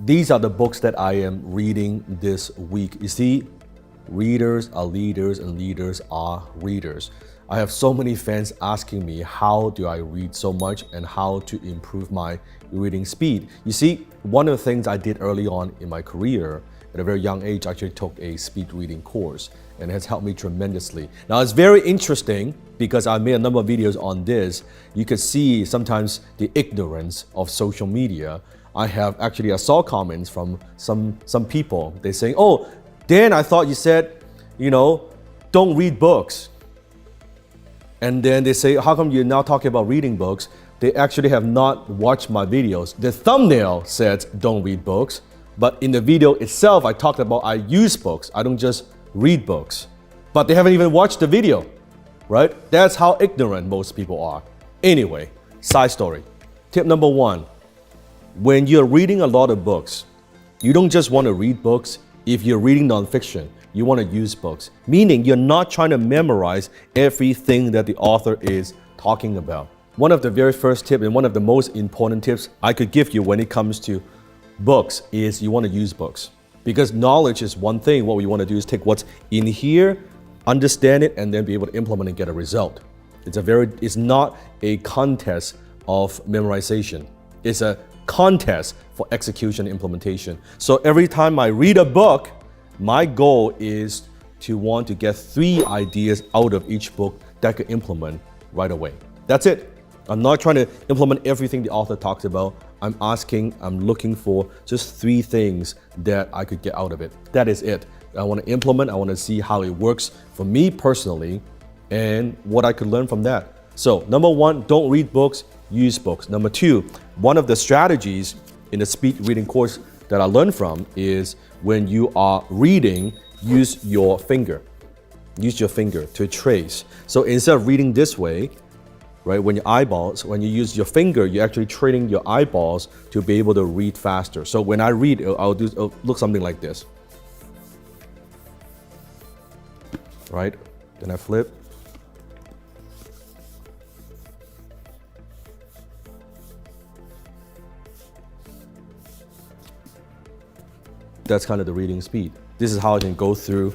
These are the books that I am reading this week. You see, readers are leaders and leaders are readers. I have so many fans asking me how do I read so much and how to improve my reading speed. You see, one of the things I did early on in my career, at a very young age, I actually took a speed reading course, and it has helped me tremendously. Now, it's very interesting because I made a number of videos on this. You can see sometimes the ignorance of social media. I saw comments from some people. They saying, "Oh, Dan, I thought you said, don't read books." And then they say, "How come you're now talking about reading books?" They actually have not watched my videos. The thumbnail said, "Don't read books." But in the video itself, I talked about I use books. I don't just read books. But they haven't even watched the video, right? That's how ignorant most people are. Anyway, side story. Tip number 1, when you're reading a lot of books, you don't just want to read books. If you're reading nonfiction, you want to use books, meaning you're not trying to memorize everything that the author is talking about. One of the very first tips and one of the most important tips I could give you when it comes to books is you want to use books. Because knowledge is one thing. What we want to do is take what's in here, understand it, and then be able to implement and get a result. It's not a contest of memorization. It's a contest for execution and implementation. So every time I read a book, my goal is to want to get 3 ideas out of each book that I could implement right away. That's it. I'm not trying to implement everything the author talks about. I'm looking for just 3 things that I could get out of it. That is it. I want to implement, I want to see how it works for me personally and what I could learn from that. So number 1, don't read books, use books. Number 2, one of the strategies in the speed reading course that I learned from is when you are reading, use your finger. Use your finger to trace. So instead of reading this way, right, when you use your finger, you're actually training your eyeballs to be able to read faster. So when I read, it'll look something like this. Right? Then I flip. That's kind of the reading speed. This is how I can go through.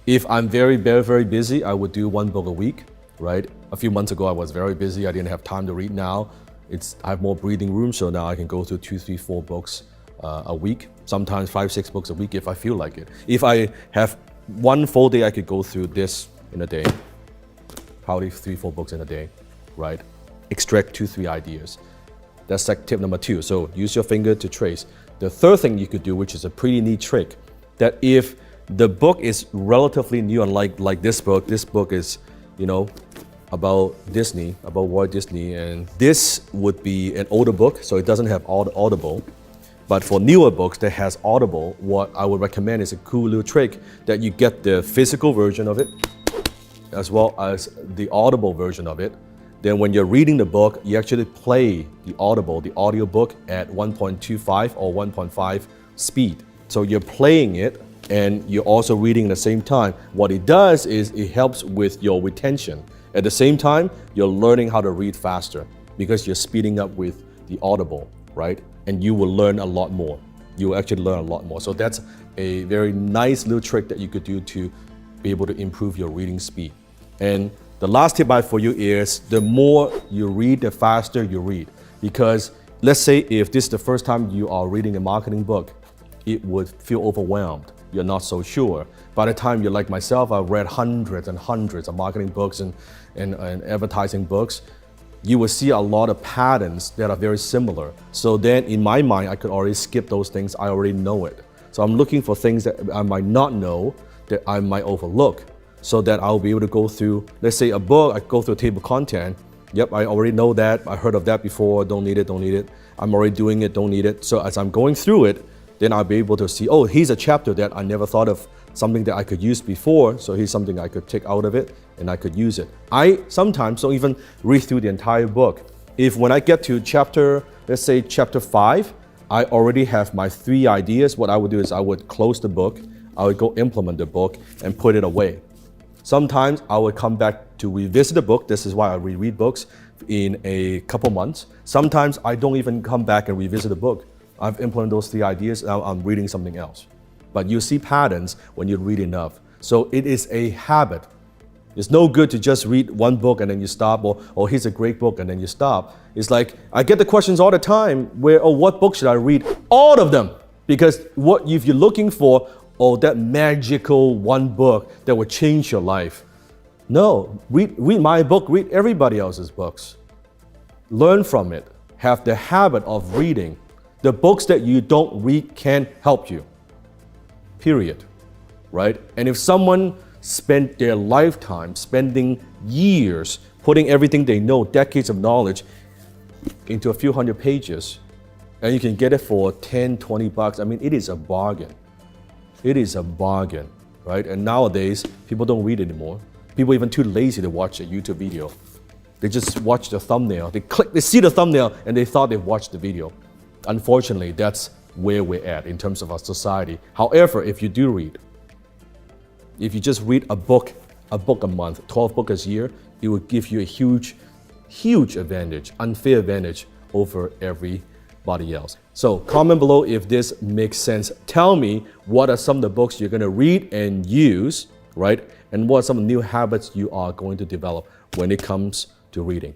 If I'm very, very, very busy, I would do 1 book a week, right? A few months ago, I was very busy. I didn't have time to read. Now, I have more breathing room, so now I can go through 2, 3, 4 books a week. Sometimes 5, 6 books a week if I feel like it. If I have 1 full day, I could go through this in a day. Probably 3, 4 books in a day, right? Extract 2, 3 ideas. That's like tip number 2. So use your finger to trace. The third thing you could do, which is a pretty neat trick, that if the book is relatively new, and like this book is, about Disney, about Walt Disney, and this would be an older book, so it doesn't have Audible. But for newer books that has Audible, what I would recommend is a cool little trick that you get the physical version of it, as well as the Audible version of it. Then when you're reading the book, you actually play the audio book at 1.25 or 1.5 speed. So you're playing it and you're also reading at the same time. What it does is it helps with your retention. At the same time, you're learning how to read faster because you're speeding up with the Audible, right? And you will learn a lot more. You will actually learn a lot more. So that's a very nice little trick that you could do to be able to improve your reading speed. And the last tip I have for you is the more you read, the faster you read. Because let's say if this is the first time you are reading a marketing book, it would feel overwhelmed. You're not so sure. By the time you're like myself, I've read hundreds and hundreds of marketing books and advertising books, you will see a lot of patterns that are very similar. So then in my mind, I could already skip those things. I already know it. So I'm looking for things that I might not know, that I might overlook, so that I'll be able to go through, let's say a book, I go through a table of content. Yep, I already know that. I heard of that before. Don't need it. I'm already doing it. Don't need it. So as I'm going through it, then I'll be able to see, oh, here's a chapter that I never thought of, something that I could use before. So here's something I could take out of it and I could use it. I sometimes don't even read through the entire book. If when I get to let's say chapter 5, I already have my 3 ideas, what I would do is I would close the book, I would go implement the book and put it away. Sometimes I would come back to revisit the book. This is why I reread books in a couple months. Sometimes I don't even come back and revisit the book. I've implemented those 3 ideas, now I'm reading something else. But you see patterns when you read enough. So it is a habit. It's no good to just read one book and then you stop, or here's a great book and then you stop. It's like, I get the questions all the time where, oh, what book should I read? All of them. Because what if you're looking for, oh, that magical one book that will change your life. No, read my book, read everybody else's books. Learn from it. Have the habit of reading. The books that you don't read can't help you. Period. Right? And if someone spent their lifetime, spending years, putting everything they know, decades of knowledge, into a few hundred pages, and you can get it for 10, 20 bucks, I mean, it is a bargain. It is a bargain, right? And nowadays, people don't read anymore. People are even too lazy to watch a YouTube video. They just watch the thumbnail. They see the thumbnail, and they thought they've watched the video. Unfortunately, that's where we're at in terms of our society. However, if you do read, if you just read a book a month, 12 books a year, it will give you a huge advantage, unfair advantage over everybody else. So comment below if this makes sense. Tell me what are some of the books you're going to read and use, right? And what are some new habits you are going to develop when it comes to reading.